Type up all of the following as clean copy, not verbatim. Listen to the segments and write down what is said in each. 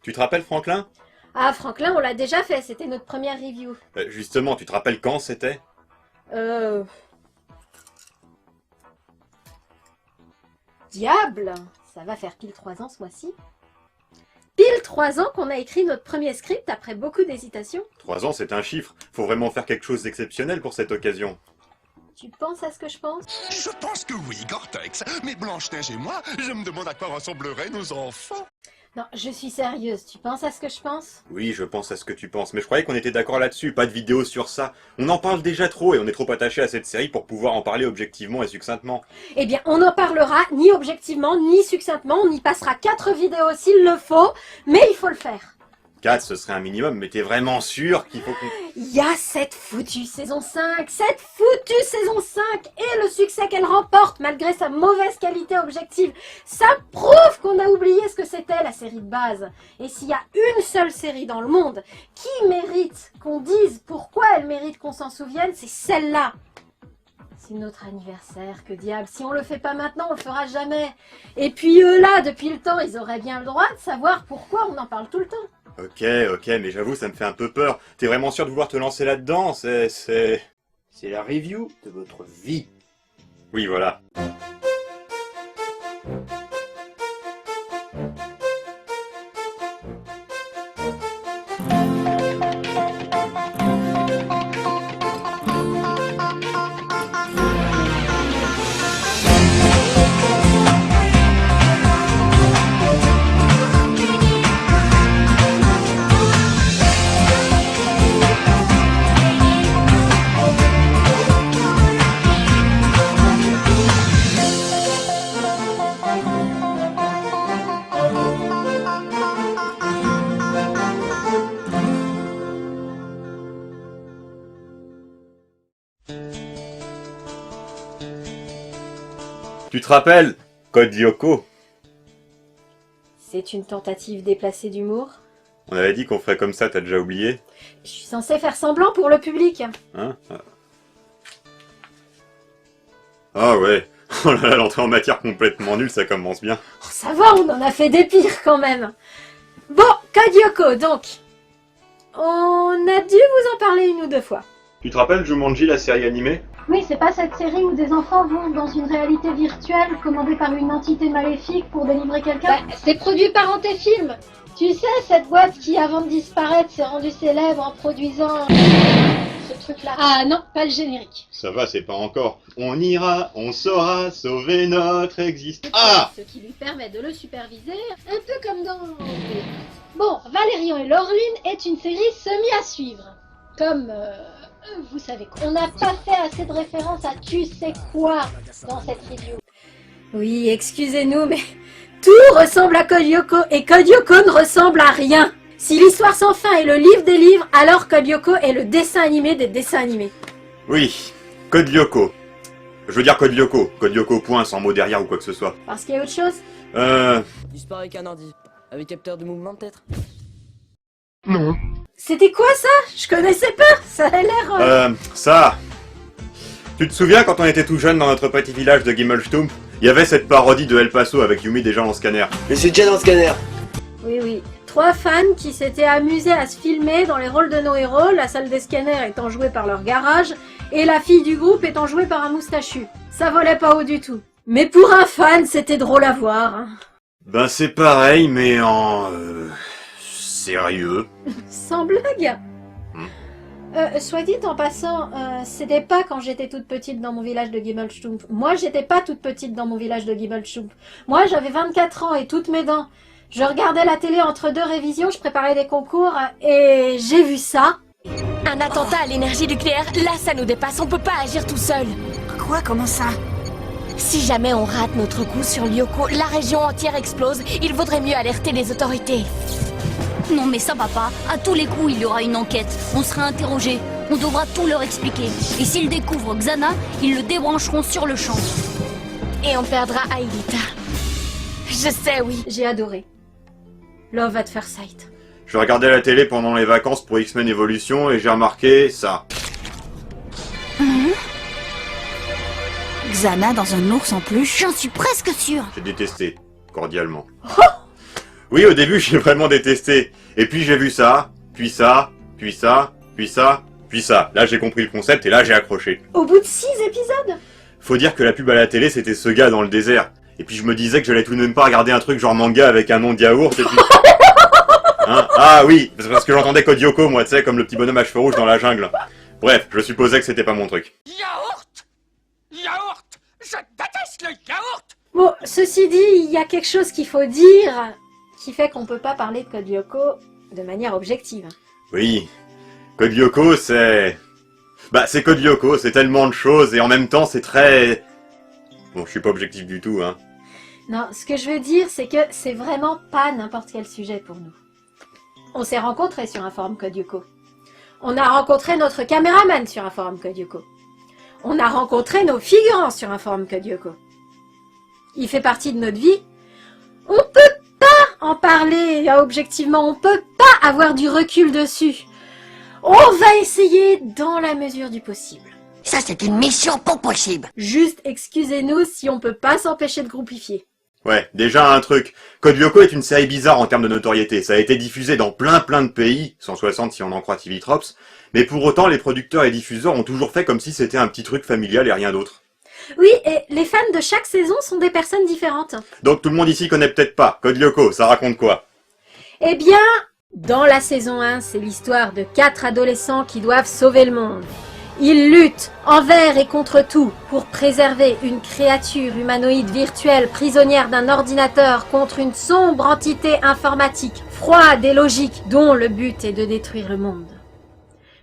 Tu te rappelles Franklin? Ah, Franklin, on l'a déjà fait, c'était notre première review. Justement, tu te rappelles quand c'était? Euh... Diable! Ça va faire pile 3 ans ce mois-ci. Pile 3 ans qu'on a écrit notre premier script après beaucoup d'hésitation. 3 ans, c'est un chiffre. Faut vraiment faire quelque chose d'exceptionnel pour cette occasion. Tu penses à ce que je pense? Je pense que oui, Gore-Tex. Mais Blanche-Neige et moi, je me demande à quoi ressembleraient nos enfants. Non, je suis sérieuse, tu penses à ce que je pense? Oui, je pense à ce que tu penses, mais je croyais qu'on était d'accord là-dessus, pas de vidéo sur ça. On en parle déjà trop et on est trop attaché à cette série pour pouvoir en parler objectivement et succinctement. Eh bien, on n'en parlera ni objectivement, ni succinctement, on y passera 4 vidéos s'il le faut, mais il faut le faire. 4, ce serait un minimum, mais t'es vraiment sûr qu'il faut qu'on... Il y a cette foutue saison 5, cette foutue saison 5 et le succès qu'elle remporte malgré sa mauvaise qualité objective. Ça prouve qu'on a oublié ce que c'était la série de base. Et s'il y a une seule série dans le monde qui mérite qu'on dise pourquoi elle mérite qu'on s'en souvienne, c'est celle-là. C'est notre anniversaire, que diable. Si on le fait pas maintenant, on le fera jamais. Et puis eux là, depuis le temps, ils auraient bien le droit de savoir pourquoi on en parle tout le temps. Ok, mais j'avoue, ça me fait un peu peur. T'es vraiment sûr de vouloir te lancer là-dedans? C'est la review de votre vie. Oui, voilà. Tu te rappelles? Code Lyoko. C'est une tentative déplacée d'humour. On avait dit qu'on ferait comme ça, t'as déjà oublié? Je suis censée faire semblant pour le public. Hein? Ah ouais. Oh là là, l'entrée en matière complètement nulle, ça commence bien. Oh, ça va, on en a fait des pires quand même. Bon, Code Lyoko, donc. On a dû vous en parler 1 ou 2 fois. Tu te rappelles Jumanji, la série animée? Oui, c'est pas cette série où des enfants vont dans une réalité virtuelle commandée par une entité maléfique pour délivrer quelqu'un? C'est produit par Antéfilm. Tu sais, cette boîte qui, avant de disparaître, s'est rendue célèbre en produisant ce truc-là. Ah non, pas le générique. Ça va, c'est pas encore. On ira, on saura sauver notre existence. Ah! Ce qui lui permet de le superviser, un peu comme dans... Bon, Valérian et Laureline est une série semi à suivre. Comme... vous savez quoi. On n'a pas fait assez de références à tu sais quoi dans cette review. Oui, excusez-nous, mais tout ressemble à Code Lyoko et Code Lyoko ne ressemble à rien. Si l'histoire sans fin est le livre des livres, alors Code Lyoko est le dessin animé des dessins animés. Oui, Code Lyoko. Je veux dire Code Lyoko. Code Lyoko point, sans mot derrière ou quoi que ce soit. Parce qu'il y a autre chose? Disparaît avec un ordi. Avec capteur de mouvement peut-être? Non. C'était quoi ça? Je connaissais pas, ça a l'air... Ça... Tu te souviens quand on était tout jeune dans notre petit village de Gimmelstumpf? Il y avait cette parodie de El Paso avec Yumi déjà en scanner. Mais c'est déjà dans le scanner. Oui. 3 fans qui s'étaient amusés à se filmer dans les rôles de nos héros, la salle des scanners étant jouée par leur garage, et la fille du groupe étant jouée par un moustachu. Ça volait pas haut du tout. Mais pour un fan, c'était drôle à voir. Hein. Ben c'est pareil, mais en... sérieux. Sans blague. Soit dit en passant, c'était pas quand j'étais toute petite dans mon village de Gimmelstumpf. Moi, j'étais pas toute petite dans mon village de Gimmelstumpf. Moi, j'avais 24 ans et toutes mes dents. Je regardais la télé entre 2 révisions, je préparais des concours et j'ai vu ça. Un attentat à l'énergie nucléaire, là ça nous dépasse, on peut pas agir tout seul. Quoi? Comment ça? Si jamais on rate notre coup sur Lyoko, la région entière explose, il vaudrait mieux alerter les autorités. Non mais ça va pas. À tous les coups, il y aura une enquête. On sera interrogé. On devra tout leur expliquer. Et s'ils découvrent Xana, ils le débrancheront sur le champ. Et on perdra Aelita. Je sais, oui. J'ai adoré. Love at First Sight. Je regardais la télé pendant les vacances pour X-Men Evolution et j'ai remarqué ça. Xana dans un ours en peluche, j'en suis presque sûre. J'ai détesté, cordialement. Oui, au début, j'ai vraiment détesté. Et puis j'ai vu ça, puis ça, puis ça, puis ça, puis ça. Là, j'ai compris le concept et là, j'ai accroché. Au bout de 6 épisodes? Faut dire que la pub à la télé, c'était ce gars dans le désert. Et puis je me disais que j'allais tout de même pas regarder un truc genre manga avec un nom de yaourt et puis... Hein, ah oui, c'est parce que j'entendais Code Lyoko, moi, tu sais, comme le petit bonhomme à cheveux rouges dans la jungle. Bref, je supposais que c'était pas mon truc. Yaourt! Yaourt! Je déteste le yaourt! Bon, ceci dit, il y a quelque chose qu'il faut dire qui fait qu'on peut pas parler de Code Lyoko de manière objective. Oui, Code Lyoko, c'est... Bah, c'est Code Lyoko, c'est tellement de choses et en même temps, c'est très... Bon, je suis pas objectif du tout, hein. Non, ce que je veux dire, c'est que c'est vraiment pas n'importe quel sujet pour nous. On s'est rencontrés sur un forum Code Lyoko. On a rencontré notre caméraman sur un forum Code Lyoko. On a rencontré nos figurants sur un forum Code Lyoko. Il fait partie de notre vie. On peut pas en parler objectivement, on peut pas avoir du recul dessus. On va essayer dans la mesure du possible. Ça, c'est une mission pas possible. Juste excusez-nous si on peut pas s'empêcher de groupifier. Ouais, déjà un truc. Code Lyoko est une série bizarre en termes de notoriété. Ça a été diffusé dans plein de pays, 160 si on en croit TV Tropes, mais pour autant les producteurs et diffuseurs ont toujours fait comme si c'était un petit truc familial et rien d'autre. Oui, et les fans de chaque saison sont des personnes différentes. Donc tout le monde ici connaît peut-être pas. Code Lyoko, ça raconte quoi? Eh bien, dans la saison 1, c'est l'histoire de 4 adolescents qui doivent sauver le monde. Ils luttent envers et contre tout pour préserver une créature humanoïde virtuelle prisonnière d'un ordinateur contre une sombre entité informatique, froide et logique, dont le but est de détruire le monde.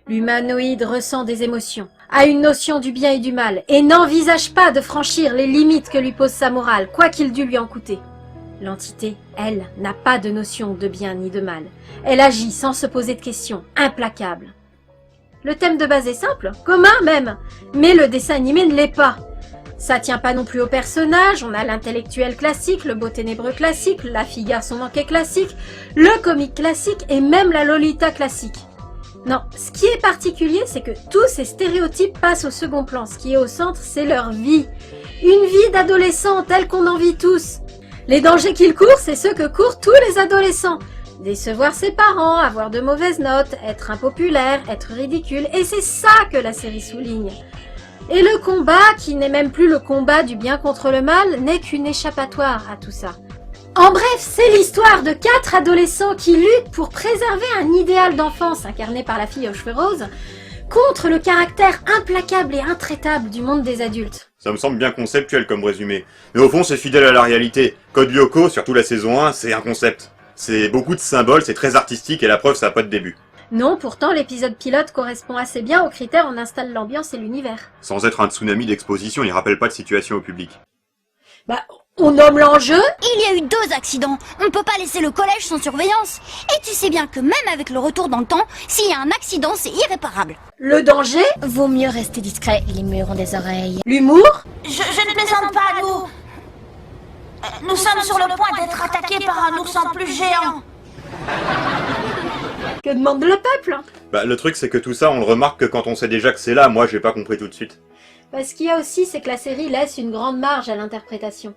L'humanoïde ressent des émotions, a une notion du bien et du mal, et n'envisage pas de franchir les limites que lui pose sa morale, quoi qu'il dût lui en coûter. L'entité, elle, n'a pas de notion de bien ni de mal. Elle agit sans se poser de questions, implacable. Le thème de base est simple, commun même, mais le dessin animé ne l'est pas. Ça tient pas non plus au personnage, on a l'intellectuel classique, le beau ténébreux classique, la fille garçon manqué classique, le comique classique et même la Lolita classique. Non, ce qui est particulier, c'est que tous ces stéréotypes passent au second plan. Ce qui est au centre, c'est leur vie. Une vie d'adolescent telle qu'on en vit tous. Les dangers qu'ils courent, c'est ceux que courent tous les adolescents. Décevoir ses parents, avoir de mauvaises notes, être impopulaire, être ridicule. Et c'est ça que la série souligne. Et le combat, qui n'est même plus le combat du bien contre le mal, n'est qu'une échappatoire à tout ça. En bref, c'est l'histoire de 4 adolescents qui luttent pour préserver un idéal d'enfance incarné par la fille aux cheveux roses contre le caractère implacable et intraitable du monde des adultes. Ça me semble bien conceptuel comme résumé. Mais au fond, c'est fidèle à la réalité. Code Lyoko, surtout la saison 1, c'est un concept. C'est beaucoup de symboles, c'est très artistique et la preuve, ça n'a pas de début. Non, pourtant, l'épisode pilote correspond assez bien aux critères on installe l'ambiance et l'univers. Sans être un tsunami d'exposition, il rappelle pas de situation au public. Bah, on nomme l'enjeu. Il y a eu 2 accidents. On peut pas laisser le collège sans surveillance. Et tu sais bien que même avec le retour dans le temps, s'il y a un accident, c'est irréparable. Le danger. Vaut mieux rester discret, les murs ont des oreilles. L'humour. Je ne plaisante pas, nous. Nous sommes sur le point d'être attaqués par un ourson plus géant. Que demande le peuple? Bah, le truc, c'est que tout ça, on le remarque que quand on sait déjà que c'est là. Moi, j'ai pas compris tout de suite. Parce qu'il y a aussi, c'est que la série laisse une grande marge à l'interprétation.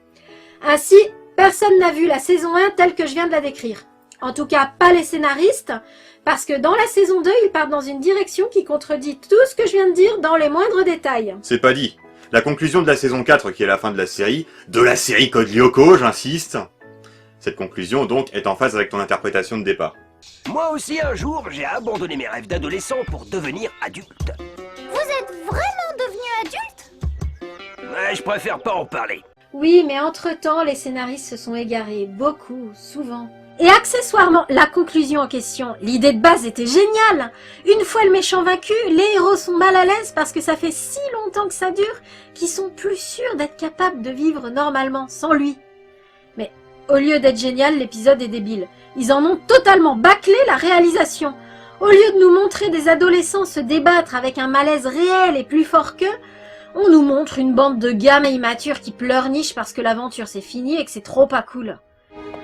Ainsi, personne n'a vu la saison 1 telle que je viens de la décrire. En tout cas, pas les scénaristes, parce que dans la saison 2, ils partent dans une direction qui contredit tout ce que je viens de dire dans les moindres détails. C'est pas dit. La conclusion de la saison 4, qui est la fin de la série Code Lyoko, j'insiste. Cette conclusion, donc, est en phase avec ton interprétation de départ. Moi aussi, un jour, j'ai abandonné mes rêves d'adolescent pour devenir adulte. Vous êtes vraiment devenu adulte? Ouais, je préfère pas en parler. Oui, mais entre-temps, les scénaristes se sont égarés, beaucoup, souvent. Et accessoirement, la conclusion en question, l'idée de base était géniale. Une fois le méchant vaincu, les héros sont mal à l'aise parce que ça fait si longtemps que ça dure qu'ils sont plus sûrs d'être capables de vivre normalement, sans lui. Mais au lieu d'être génial, l'épisode est débile. Ils en ont totalement bâclé la réalisation. Au lieu de nous montrer des adolescents se débattre avec un malaise réel et plus fort qu'eux, on nous montre une bande de gamins immatures qui pleurnichent parce que l'aventure c'est fini et que c'est trop pas cool.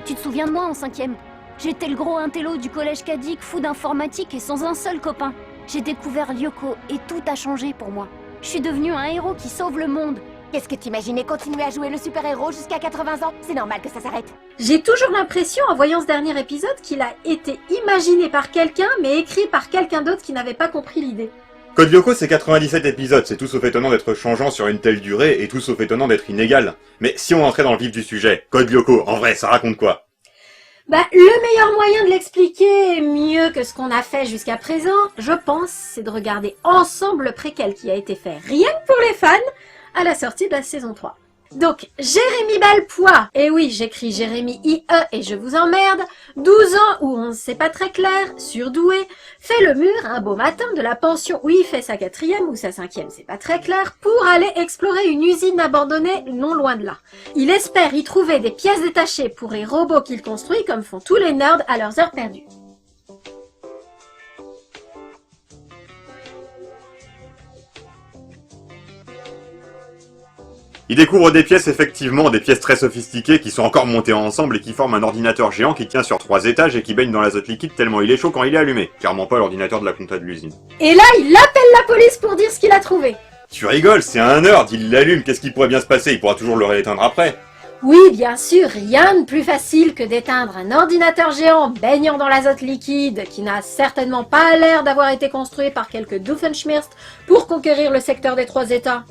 Tu te souviens de moi en 5e? J'étais le gros intello du collège Kadik, fou d'informatique et sans un seul copain. J'ai découvert Lyoko et tout a changé pour moi. Je suis devenue un héros qui sauve le monde. Qu'est-ce que t'imaginais continuer à jouer le super-héros jusqu'à 80 ans? C'est normal que ça s'arrête. J'ai toujours l'impression, en voyant ce dernier épisode, qu'il a été imaginé par quelqu'un, mais écrit par quelqu'un d'autre qui n'avait pas compris l'idée. Code Lyoko, c'est 97 épisodes, c'est tout sauf étonnant d'être changeant sur une telle durée, et tout sauf étonnant d'être inégal. Mais si on entrait dans le vif du sujet, Code Lyoko, en vrai, ça raconte quoi? Bah, le meilleur moyen de l'expliquer mieux que ce qu'on a fait jusqu'à présent, je pense, c'est de regarder ensemble le préquel qui a été fait rien que pour les fans à la sortie de la saison 3. Donc, Jérémy Belpois, et oui, j'écris Jérémy IE et je vous emmerde, 12 ans ou 11, c'est pas très clair, surdoué, fait le mur un beau matin de la pension où il fait sa 4e ou sa 5e, c'est pas très clair, pour aller explorer une usine abandonnée non loin de là. Il espère y trouver des pièces détachées pour les robots qu'il construit comme font tous les nerds à leurs heures perdues. Il découvre des pièces, effectivement, des pièces très sophistiquées qui sont encore montées ensemble et qui forment un ordinateur géant qui tient sur 3 étages et qui baigne dans l'azote liquide tellement il est chaud quand il est allumé. Clairement pas l'ordinateur de la compta de l'usine. Et là, il appelle la police pour dire ce qu'il a trouvé. Tu rigoles, c'est un nerd, il l'allume, qu'est-ce qui pourrait bien se passer? Il pourra toujours le rééteindre après. Oui, bien sûr, rien de plus facile que d'éteindre un ordinateur géant baignant dans l'azote liquide qui n'a certainement pas l'air d'avoir été construit par quelques Doofenshmirtz pour conquérir le secteur des 3 États.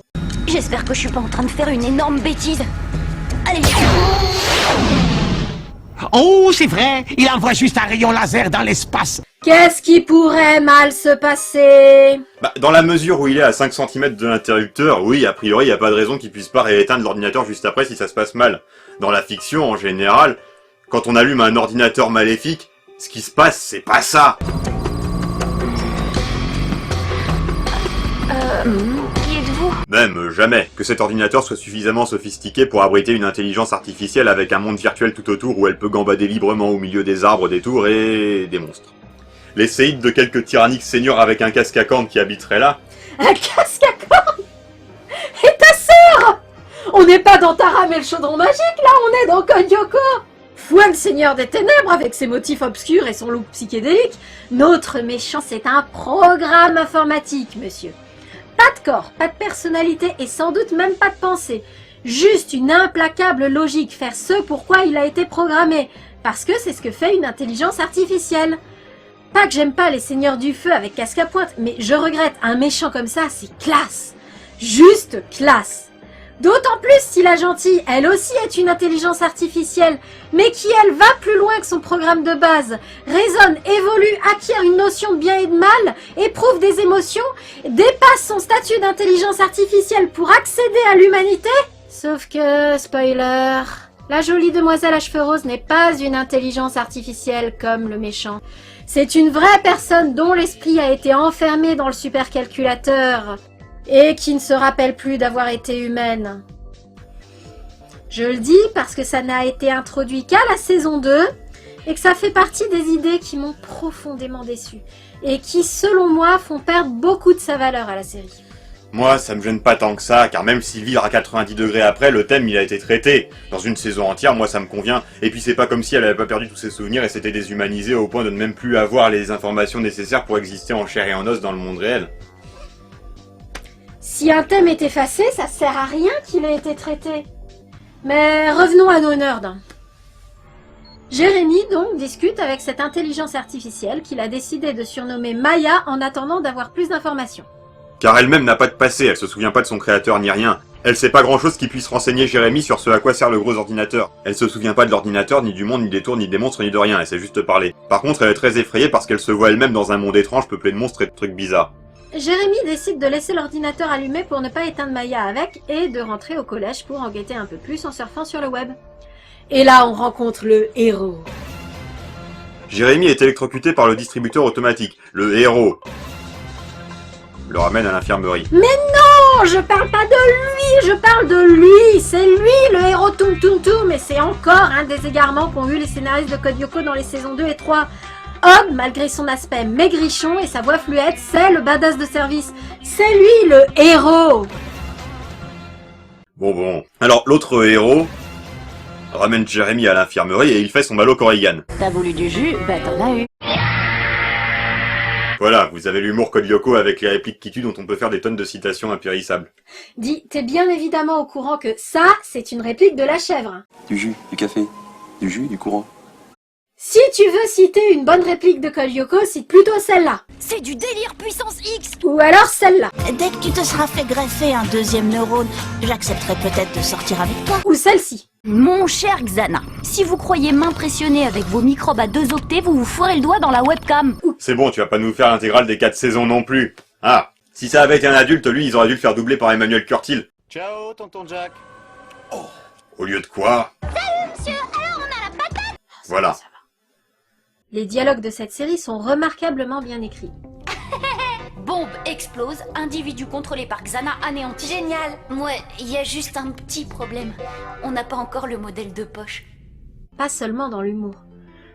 J'espère que je suis pas en train de faire une énorme bêtise. Allez. Oh, c'est vrai, il envoie juste un rayon laser dans l'espace. Qu'est-ce qui pourrait mal se passer? Bah, dans la mesure où il est à 5 cm de l'interrupteur, oui, a priori, y a pas de raison qu'il puisse pas rééteindre l'ordinateur juste après si ça se passe mal. Dans la fiction, en général, quand on allume un ordinateur maléfique, ce qui se passe, c'est pas ça. Qui êtes-vous? Même jamais. Que cet ordinateur soit suffisamment sophistiqué pour abriter une intelligence artificielle avec un monde virtuel tout autour où elle peut gambader librement au milieu des arbres, des tours et des monstres. Les séides de quelques tyranniques seigneurs avec un casque à cornes qui habiteraient là. Un casque à cornes? Et ta sœur? On n'est pas dans Taram et le chaudron magique, là, on est dans Code Lyoko. Foi le seigneur des ténèbres avec ses motifs obscurs et son look psychédélique. Notre méchant, c'est un programme informatique, monsieur. Pas de corps, pas de personnalité et sans doute même pas de pensée. Juste une implacable logique, faire ce pourquoi il a été programmé. Parce que c'est ce que fait une intelligence artificielle. Pas que j'aime pas les seigneurs du feu avec casque à pointe, mais je regrette, un méchant comme ça, c'est classe. Juste classe. D'autant plus si la gentille, elle aussi est une intelligence artificielle, mais qui elle va plus loin que son programme de base, raisonne, évolue, acquiert une notion de bien et de mal, éprouve des émotions, dépasse son statut d'intelligence artificielle pour accéder à l'humanité. Sauf que, spoiler, la jolie demoiselle à cheveux roses n'est pas une intelligence artificielle comme le méchant. C'est une vraie personne dont l'esprit a été enfermé dans le supercalculateur et qui ne se rappelle plus d'avoir été humaine. Je le dis parce que ça n'a été introduit qu'à la saison 2 et que ça fait partie des idées qui m'ont profondément déçu et qui, selon moi, font perdre beaucoup de sa valeur à la série. Moi, ça me gêne pas tant que ça, car même s'il vire à 90 degrés après, le thème il a été traité. Dans une saison entière, moi ça me convient. Et puis c'est pas comme si elle avait pas perdu tous ses souvenirs et s'était déshumanisée au point de ne même plus avoir les informations nécessaires pour exister en chair et en os dans le monde réel. Si un thème est effacé, ça sert à rien qu'il ait été traité. Mais revenons à nos nerds. Jérémy, donc, discute avec cette intelligence artificielle qu'il a décidé de surnommer Maya en attendant d'avoir plus d'informations. Car elle-même n'a pas de passé, elle se souvient pas de son créateur ni rien. Elle sait pas grand-chose qui puisse renseigner Jérémy sur ce à quoi sert le gros ordinateur. Elle se souvient pas de l'ordinateur, ni du monde, ni des tours, ni des monstres, ni de rien, elle sait juste parler. Par contre, elle est très effrayée parce qu'elle se voit elle-même dans un monde étrange peuplé de monstres et de trucs bizarres. Jérémy décide de laisser l'ordinateur allumé pour ne pas éteindre Maya avec et de rentrer au collège pour en guetter un peu plus en surfant sur le web. Et là, on rencontre le héros. Jérémy est électrocuté par le distributeur automatique, le héros. Le ramène à l'infirmerie. Mais non, je parle pas de lui, je parle de lui. C'est lui le héros Tum Tum Tum, et c'est encore un des égarements qu'ont eu les scénaristes de Code Lyoko dans les saisons 2 et 3. Homme, malgré son aspect maigrichon et sa voix fluette, c'est le badass de service. C'est lui le héros. Bon. Alors, l'autre héros ramène Jérémy à l'infirmerie et il fait son Malo Corrigan. T'as voulu du jus? Bah t'en as eu. Voilà, vous avez l'humour Code Lyoko avec les répliques qui tuent dont on peut faire des tonnes de citations impérissables. Dis, t'es bien évidemment au courant que ça, c'est une réplique de la chèvre. Du jus, du café, du jus, du courant. Si tu veux citer une bonne réplique de Code Lyoko, cite plutôt celle-là. C'est du délire puissance X. Ou alors celle-là. Dès que tu te seras fait greffer un deuxième neurone, j'accepterai peut-être de sortir avec toi. Ou celle-ci. Mon cher Xana, si vous croyez m'impressionner avec vos microbes à 2 octets, vous vous foirez le doigt dans la webcam. C'est bon, tu vas pas nous faire l'intégrale des 4 saisons non plus. Ah, si ça avait été un adulte, lui, ils auraient dû le faire doubler par Emmanuel Curtil. Ciao, tonton Jack. Oh, au lieu de quoi? Salut monsieur, alors on a la patate. Voilà. Ça va. Les dialogues de cette série sont remarquablement bien écrits. Bombe explose, individu contrôlé par Xana anéanti. Génial. Ouais, il y a juste un petit problème. On n'a pas encore le modèle de poche. Pas seulement dans l'humour.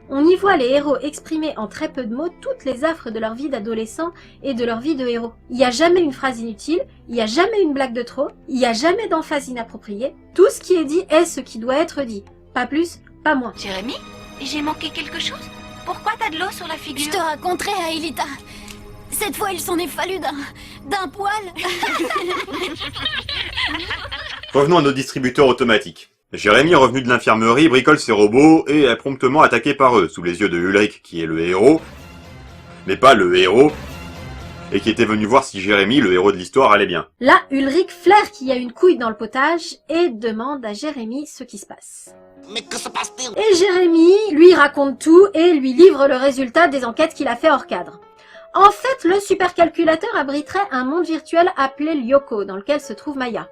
On y voit les héros exprimer en très peu de mots toutes les affres de leur vie d'adolescent et de leur vie de héros. Il n'y a jamais une phrase inutile, il n'y a jamais une blague de trop, il n'y a jamais d'emphase inappropriée. Tout ce qui est dit est ce qui doit être dit. Pas plus, pas moins. Jérémy, j'ai manqué quelque chose? Pourquoi t'as de l'eau sur la figure? Je te raconterai, Aelita. Cette fois, il s'en est fallu d'un poil. Revenons à nos distributeurs automatiques. Jérémy est revenu de l'infirmerie, bricole ses robots et est promptement attaqué par eux, sous les yeux de Ulrich, qui est le héros, mais pas le héros, et qui était venu voir si Jérémy, le héros de l'histoire, allait bien. Là, Ulrich flaire qu'il y a une couille dans le potage et demande à Jérémy ce qui se passe. Mais que se passe-t-il? Et Jérémy lui raconte tout et lui livre le résultat des enquêtes qu'il a fait hors cadre. En fait, le supercalculateur abriterait un monde virtuel appelé Lyoko, dans lequel se trouve Maya.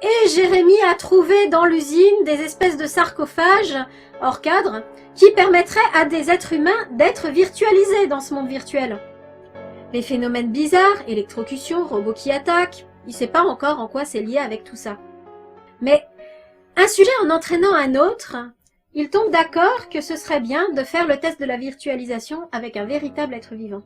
Et Jérémy a trouvé dans l'usine des espèces de sarcophages, hors cadre, qui permettraient à des êtres humains d'être virtualisés dans ce monde virtuel. Les phénomènes bizarres, électrocution, robots qui attaquent, il sait pas encore en quoi c'est lié avec tout ça. Mais un sujet en entraînant un autre, il tombe d'accord que ce serait bien de faire le test de la virtualisation avec un véritable être vivant.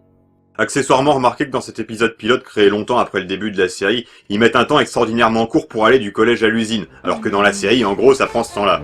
Accessoirement, remarquez que dans cet épisode pilote créé longtemps après le début de la série, ils mettent un temps extraordinairement court pour aller du collège à l'usine, alors que dans la série, en gros, ça prend ce temps-là.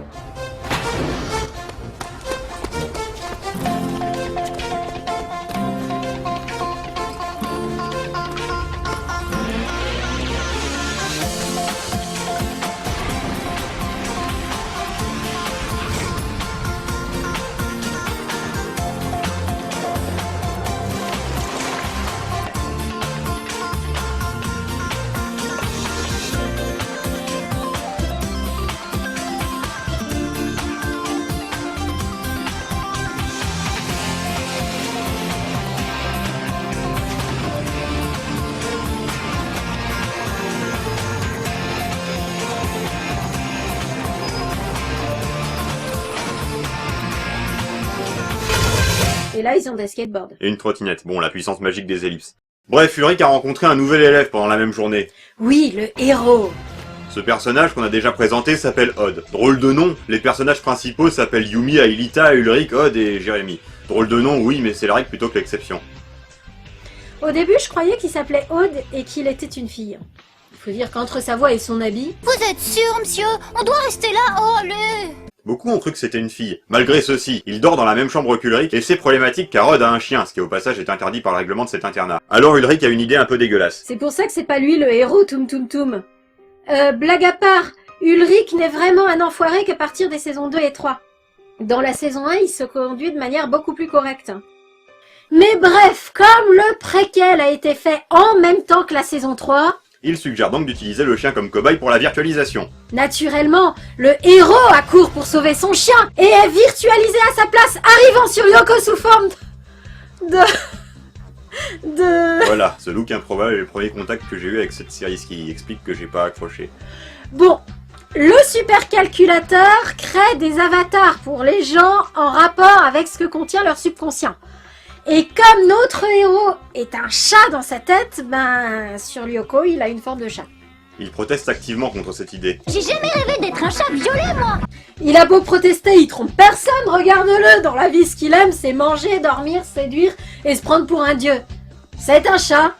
Et là, ils ont des skateboards. Et une trottinette. Bon, la puissance magique des ellipses. Bref, Ulrich a rencontré un nouvel élève pendant la même journée. Oui, le héros. Ce personnage qu'on a déjà présenté s'appelle Odd. Drôle de nom, les personnages principaux s'appellent Yumi, Aelita, Ulrich, Odd et Jérémy. Drôle de nom, oui, mais c'est la règle plutôt que l'exception. Au début, je croyais qu'il s'appelait Aude et qu'il était une fille. Il faut dire qu'entre sa voix et son habit... Vous êtes sûr, monsieur? On doit rester là? Oh, allez! Beaucoup ont cru que c'était une fille. Malgré ceci, il dort dans la même chambre qu'Ulrich, et c'est problématique car Odd a un chien, ce qui au passage est interdit par le règlement de cet internat. Alors Ulrich a une idée un peu dégueulasse. C'est pour ça que c'est pas lui le héros, Toum Toum Toum. Blague à part, Ulrich n'est vraiment un enfoiré qu'à partir des saisons 2 et 3. Dans la saison 1, il se conduit de manière beaucoup plus correcte. Mais bref, comme le préquel a été fait en même temps que la saison 3... Il suggère donc d'utiliser le chien comme cobaye pour la virtualisation. Naturellement, le héros accourt pour sauver son chien et est virtualisé à sa place, arrivant sur Lyoko sous forme de... Voilà, ce look improbable est le premier contact que j'ai eu avec cette série, ce qui explique que j'ai pas accroché. Bon, le supercalculateur crée des avatars pour les gens en rapport avec ce que contient leur subconscient. Et comme notre héros est un chat dans sa tête, ben sur Lyoko, il a une forme de chat. Il proteste activement contre cette idée. J'ai jamais rêvé d'être un chat violet, moi! Il a beau protester, il trompe personne, regarde-le! Dans la vie, ce qu'il aime, c'est manger, dormir, séduire et se prendre pour un dieu. C'est un chat,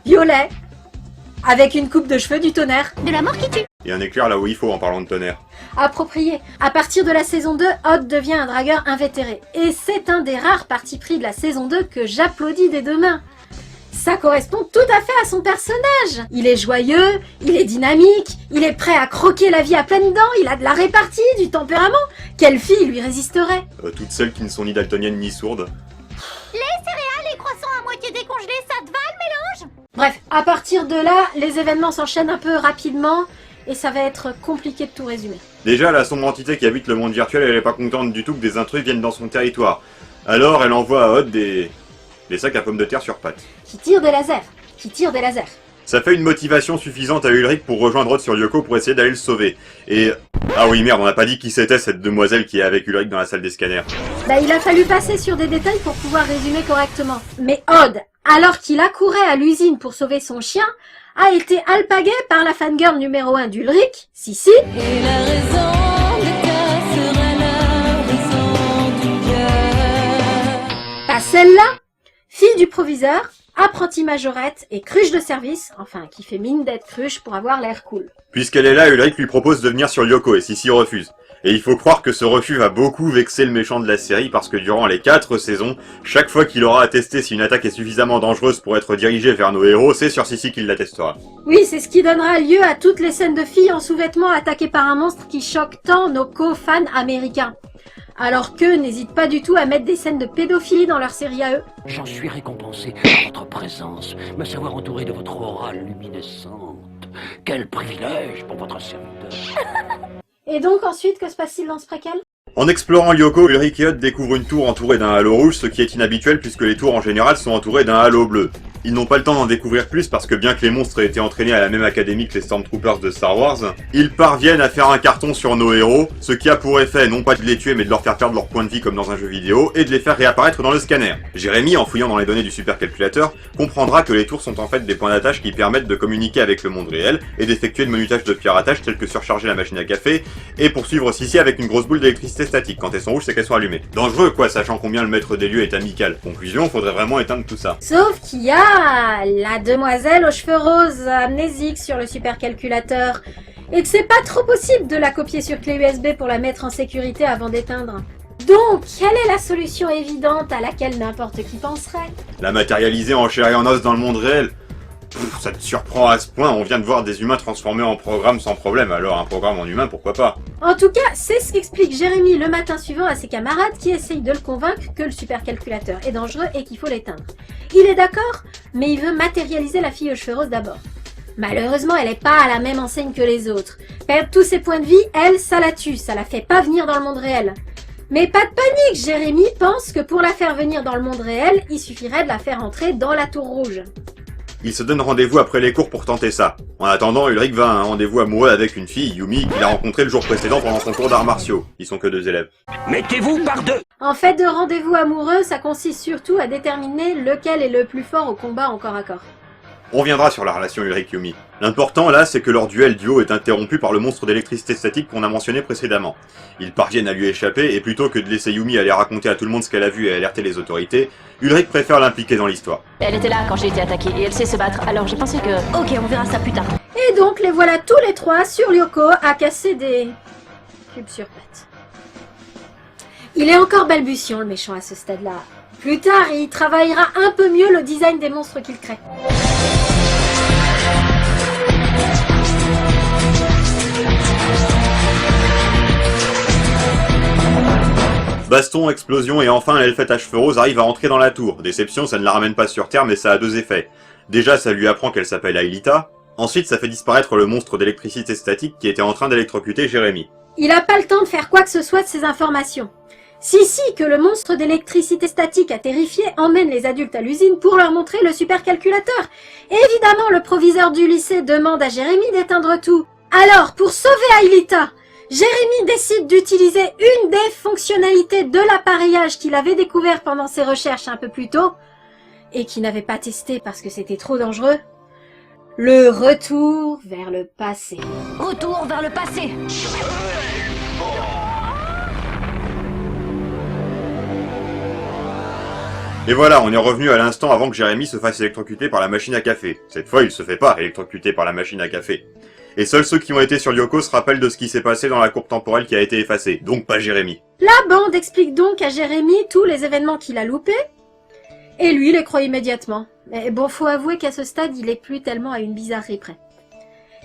violet, avec une coupe de cheveux du tonnerre. De la mort qui tue! Et un éclair là où il faut en parlant de tonnerre. Approprié. À partir de la saison 2, Odd devient un dragueur invétéré. Et c'est un des rares partis pris de la saison 2 que j'applaudis des deux mains. Ça correspond tout à fait à son personnage. Il est joyeux, il est dynamique, il est prêt à croquer la vie à pleines dents, il a de la répartie, du tempérament. Quelle fille lui résisterait? Toutes celles qui ne sont ni daltoniennes ni sourdes. Les céréales, les croissants à moitié décongelés, ça te va le mélange? Bref, à partir de là, les événements s'enchaînent un peu rapidement et ça va être compliqué de tout résumer. Déjà, la sombre entité qui habite le monde virtuel, elle est pas contente du tout que des intrus viennent dans son territoire. Alors, elle envoie à Odd des sacs à pommes de terre sur pattes. Qui tire des lasers. Ça fait une motivation suffisante à Ulrich pour rejoindre Odd sur Lyoko pour essayer d'aller le sauver. Et... ah oui merde, on n'a pas dit qui c'était cette demoiselle qui est avec Ulrich dans la salle des scanners. Bah il a fallu passer sur des détails pour pouvoir résumer correctement. Mais Odd, alors qu'il accourait à l'usine pour sauver son chien, a été alpagué par la fangirl numéro 1 d'Ulrich, Sissi. Et la raison de ta sera la raison du cœur. Pas celle-là, fille du proviseur, apprentie majorette et cruche de service, enfin qui fait mine d'être cruche pour avoir l'air cool. Puisqu'elle est là, Ulrich lui propose de venir sur Lyoko et Sissi refuse. Et il faut croire que ce refus va beaucoup vexer le méchant de la série parce que durant les 4 saisons, chaque fois qu'il aura à tester si une attaque est suffisamment dangereuse pour être dirigée vers nos héros, c'est sur Sissi qu'il la testera. Oui, c'est ce qui donnera lieu à toutes les scènes de filles en sous-vêtements attaquées par un monstre qui choque tant nos co-fans américains. Alors qu'eux n'hésitent pas du tout à mettre des scènes de pédophilie dans leur série à eux. J'en suis récompensé par votre présence, me savoir entouré de votre aura luminescente. Quel privilège pour votre serviteur. Et donc ensuite, que se passe-t-il dans ce préquel? En explorant Lyoko, Ulrich et Odd découvrent une tour entourée d'un halo rouge, ce qui est inhabituel puisque les tours en général sont entourées d'un halo bleu. Ils n'ont pas le temps d'en découvrir plus parce que bien que les monstres aient été entraînés à la même académie que les Stormtroopers de Star Wars, ils parviennent à faire un carton sur nos héros, ce qui a pour effet non pas de les tuer mais de leur faire perdre leur point de vie comme dans un jeu vidéo, et de les faire réapparaître dans le scanner. Jérémy, en fouillant dans les données du supercalculateur, comprendra que les tours sont en fait des points d'attache qui permettent de communiquer avec le monde réel et d'effectuer de menus de piratage tels que surcharger la machine à café et poursuivre Sissi avec une grosse boule d'électricité statique. Quand elles sont rouges, c'est qu'elles sont allumées. Dangereux quoi, sachant combien le maître des lieux est amical. Conclusion, faudrait vraiment éteindre tout ça. Sauf qu'il y a la demoiselle aux cheveux roses amnésique sur le supercalculateur et que c'est pas trop possible de la copier sur clé USB pour la mettre en sécurité avant d'éteindre. Donc, quelle est la solution évidente à laquelle n'importe qui penserait? La matérialiser en chair et en os dans le monde réel? Pff, ça te surprend à ce point, on vient de voir des humains transformés en programme sans problème, alors un programme en humain, pourquoi pas? En tout cas, c'est ce qu'explique Jérémy le matin suivant à ses camarades qui essayent de le convaincre que le supercalculateur est dangereux et qu'il faut l'éteindre. Il est d'accord, mais il veut matérialiser la fille aux cheveux roses d'abord. Malheureusement, elle n'est pas à la même enseigne que les autres. Perdre tous ses points de vie, elle, ça la tue, ça la fait pas venir dans le monde réel. Mais pas de panique, Jérémy pense que pour la faire venir dans le monde réel, il suffirait de la faire entrer dans la tour rouge. Il se donne rendez-vous après les cours pour tenter ça. En attendant, Ulrich va à un rendez-vous amoureux avec une fille, Yumi, qu'il a rencontrée le jour précédent pendant son cours d'arts martiaux. Ils sont que 2 élèves. Mettez-vous par deux. En fait, de rendez-vous amoureux, ça consiste surtout à déterminer lequel est le plus fort au combat en corps à corps. On reviendra sur la relation Ulrich-Yumi. L'important là, c'est que leur duel duo est interrompu par le monstre d'électricité statique qu'on a mentionné précédemment. Ils parviennent à lui échapper, et plutôt que de laisser Yumi aller raconter à tout le monde ce qu'elle a vu et alerter les autorités, Ulrich préfère l'impliquer dans l'histoire. Elle était là quand j'ai été attaquée et elle sait se battre, alors j'ai pensé que... Ok, on verra ça plus tard. Et donc, les voilà tous les trois sur Lyoko à casser des cubes sur pattes. Il est encore balbutiant, le méchant, à ce stade-là. Plus tard, il travaillera un peu mieux le design des monstres qu'il crée. Baston, explosion et enfin l'elfette à cheveux roses arrive à entrer dans la tour. Déception, ça ne la ramène pas sur Terre mais ça a 2 effets. Déjà, ça lui apprend qu'elle s'appelle Aelita. Ensuite, ça fait disparaître le monstre d'électricité statique qui était en train d'électrocuter Jérémy. Il n'a pas le temps de faire quoi que ce soit de ces informations. Sissi, que le monstre d'électricité statique a terrifié, emmène les adultes à l'usine pour leur montrer le supercalculateur. Évidemment, le proviseur du lycée demande à Jérémy d'éteindre tout. Alors, pour sauver Aelita, Jérémy décide d'utiliser une des fonctionnalités de l'appareillage qu'il avait découvert pendant ses recherches un peu plus tôt, et qu'il n'avait pas testé parce que c'était trop dangereux. Le retour vers le passé. Retour vers le passé. Et voilà, on est revenu à l'instant avant que Jérémy se fasse électrocuter par la machine à café. Cette fois, il se fait pas électrocuter par la machine à café. Et seuls ceux qui ont été sur Lyoko se rappellent de ce qui s'est passé dans la courbe temporelle qui a été effacée, donc pas Jérémy. La bande explique donc à Jérémy tous les événements qu'il a loupés, et lui les croit immédiatement. Mais bon, faut avouer qu'à ce stade, il est plus tellement à une bizarrerie près.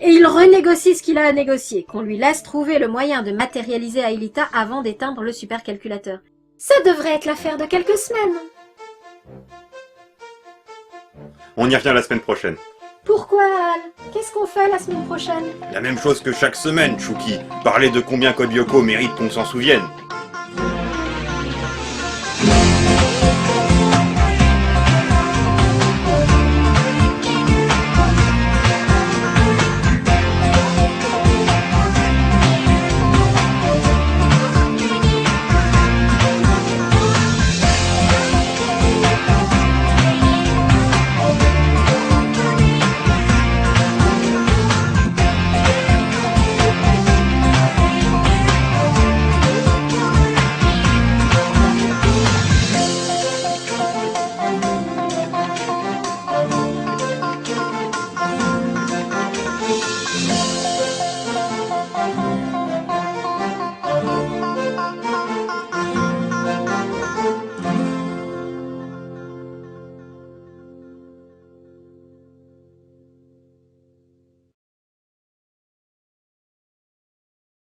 Et il renégocie ce qu'il a à négocier, qu'on lui laisse trouver le moyen de matérialiser Aelita avant d'éteindre le supercalculateur. Ça devrait être l'affaire de quelques semaines. On y revient la semaine prochaine. Pourquoi, Al? Qu'est-ce qu'on fait la semaine prochaine? La même chose que chaque semaine, Chouki. Parler de combien Code Lyoko mérite qu'on s'en souvienne.